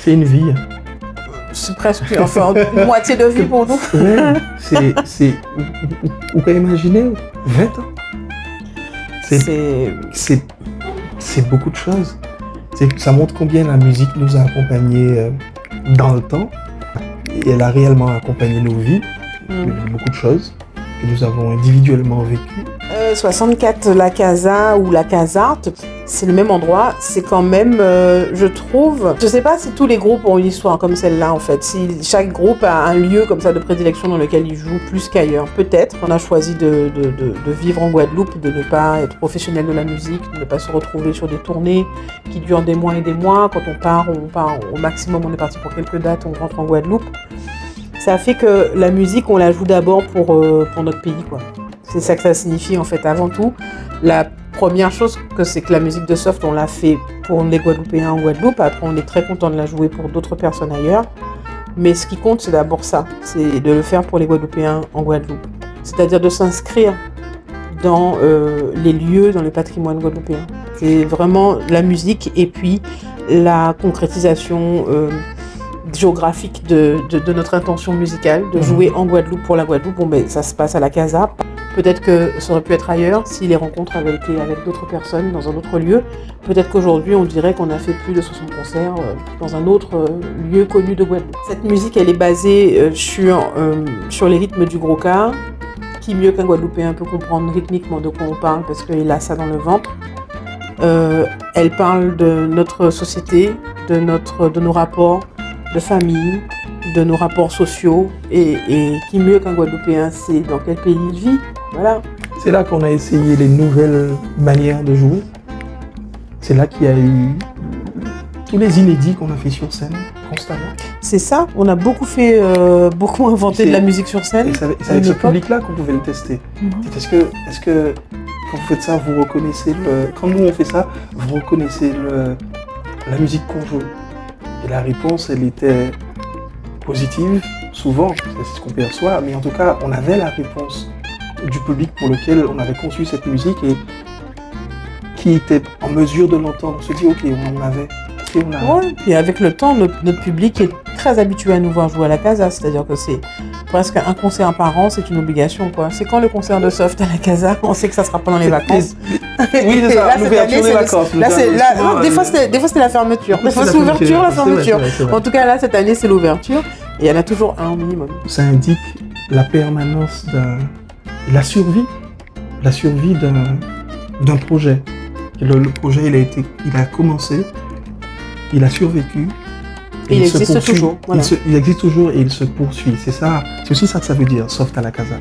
C'est une vie. C'est presque, enfin, une moitié de vie pour nous. Ouais, vous pouvez imaginer 20 ans. C'est beaucoup de choses. Ça montre combien la musique nous a accompagnés dans le temps. Et elle a réellement accompagné nos vies. Beaucoup de choses que nous avons individuellement vécues. 64, la Casa ou la Casarte, c'est le même endroit. C'est quand même, je trouve... Je sais pas si tous les groupes ont une histoire comme celle-là, en fait. Si chaque groupe a un lieu comme ça de prédilection dans lequel il joue plus qu'ailleurs. Peut-être on a choisi de vivre en Guadeloupe, de ne pas être professionnel de la musique, de ne pas se retrouver sur des tournées qui durent des mois et des mois. Quand on part au maximum, on est parti pour quelques dates, on rentre en Guadeloupe. Ça fait que la musique, on la joue d'abord pour notre pays, quoi. C'est ça que ça signifie, en fait, avant tout. La première chose, c'est que la musique de soft, on l'a fait pour les Guadeloupéens en Guadeloupe. Après, on est très content de la jouer pour d'autres personnes ailleurs. Mais ce qui compte, c'est d'abord ça. C'est de le faire pour les Guadeloupéens en Guadeloupe. C'est-à-dire de s'inscrire dans les lieux, dans le patrimoine guadeloupéen. C'est vraiment la musique et puis la concrétisation géographique de notre intention musicale, de jouer en Guadeloupe pour la Guadeloupe. Bon, ben, ça se passe à la Casa. Peut-être que ça aurait pu être ailleurs si les rencontres avaient été avec d'autres personnes dans un autre lieu. Peut-être qu'aujourd'hui, on dirait qu'on a fait plus de 60 concerts dans un autre lieu connu de Guadeloupe. Cette musique, elle est basée sur les rythmes du Gros-Ca. Qui mieux qu'un Guadeloupéen peut comprendre rythmiquement de quoi on parle parce qu'il a ça dans le ventre. Elle parle de notre société, de nos rapports de famille, de nos rapports sociaux et qui mieux qu'un Guadeloupéen sait dans quel pays il vit. Voilà. C'est là qu'on a essayé les nouvelles manières de jouer. C'est là qu'il y a eu tous les inédits qu'on a fait sur scène constamment. C'est ça, on a beaucoup inventé de la musique sur scène. Et c'est avec ce public-là qu'on pouvait le tester. Est-ce que quand vous faites ça, vous reconnaissez quand nous on fait ça, vous reconnaissez la musique qu'on joue? Et la réponse, elle était positive, souvent, c'est ce qu'on perçoit, mais en tout cas, on avait la réponse du public pour lequel on avait conçu cette musique et qui était en mesure de l'entendre. On se dit, ok, on avait. Ouais, puis avec le temps, notre public est très habitué à nous voir jouer à la Casa, c'est-à-dire que c'est presque un concert par an, c'est une obligation, quoi. C'est quand le concert de soft à la Casa, on sait que ça sera pendant les vacances. Oui, c'est ça, l'ouverture des vacances. Des fois, c'était la fermeture. Des fois, c'est l'ouverture, la fermeture. En tout cas, là, cette année, c'est l'ouverture. Et il y en a toujours un au minimum. Ça indique la permanence la survie d'un projet. Le projet, il a commencé, il a survécu. Et il existe toujours. Voilà. Il existe toujours et il se poursuit. C'est ça, c'est aussi ça que ça veut dire, soft à la Casa.